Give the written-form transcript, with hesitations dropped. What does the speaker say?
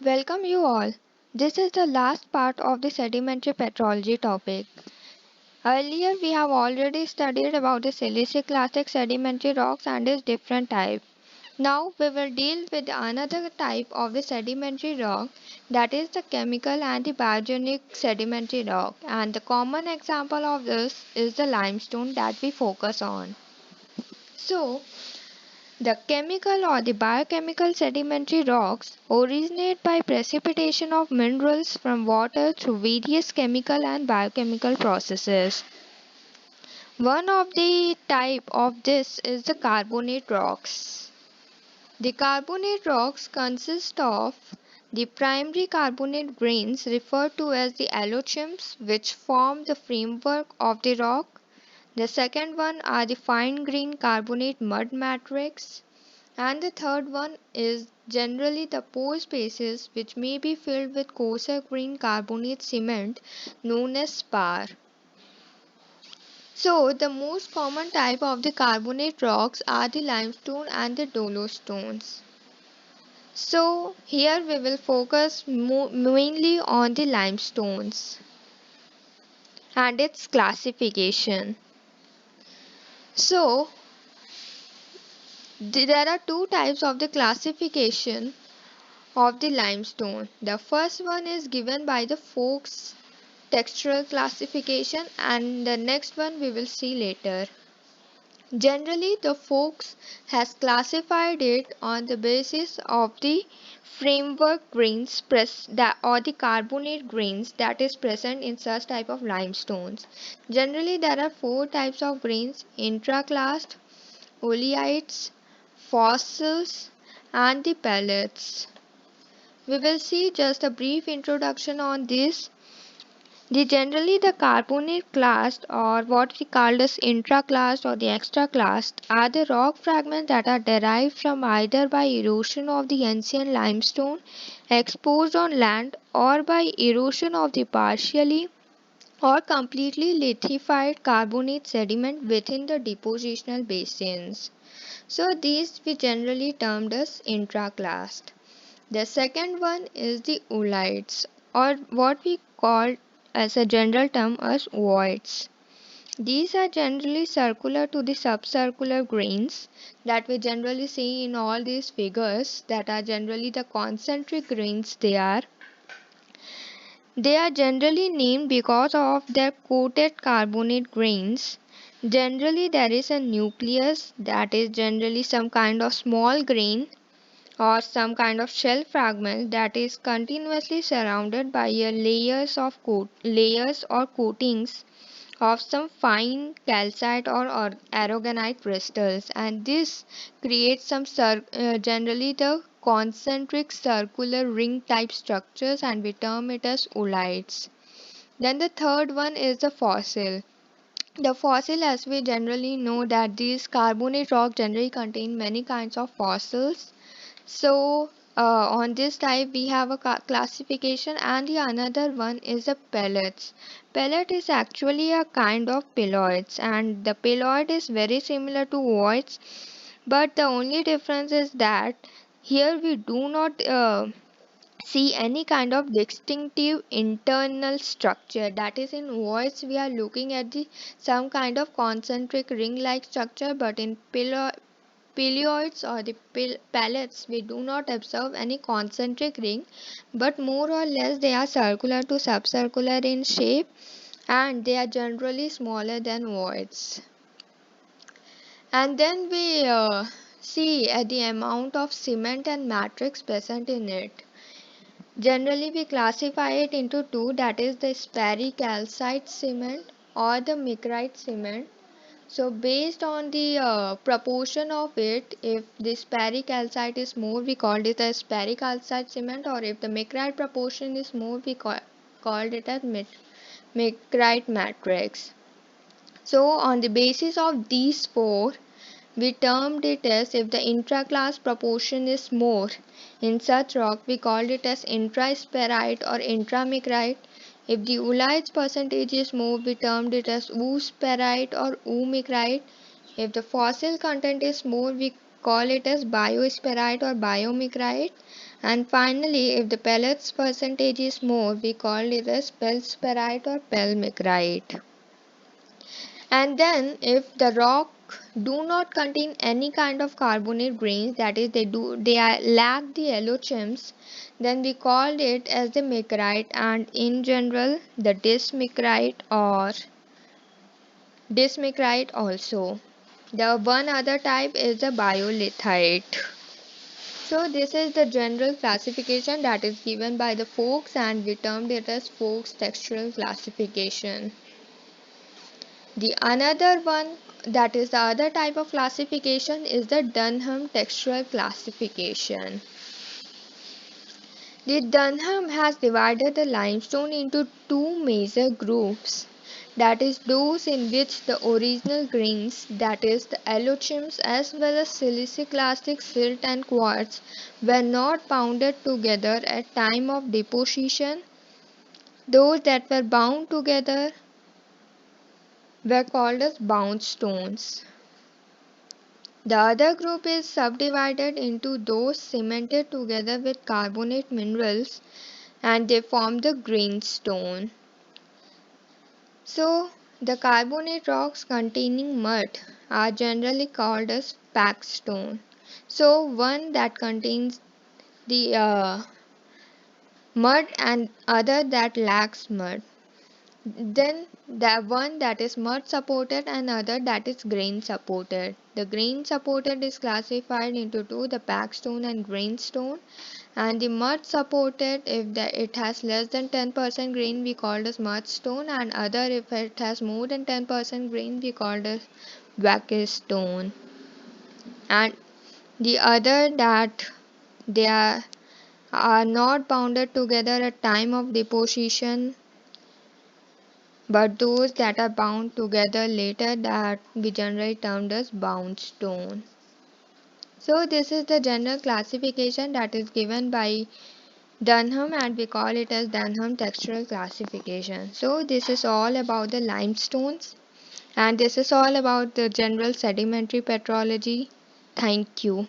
Welcome you all. This is the last part of the sedimentary petrology topic. Earlier we have already studied about the silicic-classic sedimentary rocks and its different types. Now we will deal with another type of the sedimentary rock, that is the chemical and the biogenic sedimentary rock, and the common example of this is the limestone that we focus on. So the chemical or the biochemical sedimentary rocks originate by precipitation of minerals from water through various chemical and biochemical processes. One of the type of this is the carbonate rocks. The carbonate rocks consist of the primary carbonate grains referred to as the allochims, which form the framework of the rock. The second one are the fine grained carbonate mud matrix. And the third one is generally the pore spaces which may be filled with coarser grained carbonate cement known as spar. So the most common type of the carbonate rocks are the limestone and the dolostones. So here we will focus mainly on the limestones and its classification. So there are two types of the classification of the limestone. The first one is given by the Fuchs textural classification and the next one we will see later. Generally, the Fuchs has classified it on the basis of the framework grains or the carbonate grains that is present in such type of limestones. Generally, there are four types of grains: intraclast, oleites, fossils, and the pellets. We will see just a brief introduction on this. Generally the carbonate clast or what we call as intraclast or the extraclast are the rock fragments that are derived from either by erosion of the ancient limestone exposed on land or by erosion of the partially or completely lithified carbonate sediment within the depositional basins. So these we generally termed as intraclast. The second one is the oolites, or what we call as a general term as voids. These are generally circular to the subcircular grains that we generally see in all these figures, that are generally the concentric grains they are. They are generally named because of their coated carbonate grains. Generally there is a nucleus that is generally some kind of small grain or some kind of shell fragment that is continuously surrounded by a layers or coatings of some fine calcite or aragonite crystals, and this creates some generally the concentric circular ring type structures, and we term it as oolites. Then the third one is the fossil. The fossil, as we generally know, that these carbonate rock generally contain many kinds of fossils. So on this type we have a classification, and the another one is the pellets. Pellet is actually a kind of pyrroids, and the pyrroid is very similar to voids, but the only difference is that here we do not see any kind of distinctive internal structure. That is, in voids we are looking at the some kind of concentric ring like structure, but in Pelioids or the pellets, we do not observe any concentric ring, but more or less they are circular to subcircular in shape, and they are generally smaller than voids. And then we see the amount of cement and matrix present in it. Generally, we classify it into two, that is the sperry calcite cement or the micrite cement. So based on the proportion of it, if the sperry calcite is more, we called it as sperry calcite cement, or if the micrite proportion is more, we called it as micrite matrix. So on the basis of these four, we termed it as, if the intraclass proportion is more in such rock, we called it as intrasperrite or intramicrite. If the oolite percentage is more, we termed it as oosperrite or oomicrite. If the fossil content is more, we call it as biosperrite or biomicrite. And finally, if the pellets percentage is more, we call it as feldspatite or pelmicrite. And then if the rock do not contain any kind of carbonate grains, that is lack the yellow chims, then we call it as the micrite, and in general the dismicrite also. The one other type is the biolithite. So this is the general classification that is given by the Fuchs, and we termed it as Fuchs textural classification. The another one, that is the other type of classification, is the Dunham textural classification. The Dunham has divided the limestone into two major groups, that is those in which the original grains, that is the allochims as well as siliciclastic silt and quartz, were not pounded together at time of deposition. Those that were bound together were called as bound stones. The other group is subdivided into those cemented together with carbonate minerals, and they form the greenstone. So, the carbonate rocks containing mud are generally called as packed stone. So, one that contains the mud and other that lacks mud. Then the one that is mud supported and other that is grain supported. The grain supported is classified into two, the packed stone and grain stone. And the mud supported, if it has less than 10% grain, we call as mud stone, and other if it has more than 10% grain, we call as Wacker stone. And the other that they are not bounded together at time of deposition, but those that are bound together later, that we generally termed as bound stone. So this is the general classification that is given by Dunham, and we call it as Dunham textural classification. So this is all about the limestones, and this is all about the general sedimentary petrology. Thank you.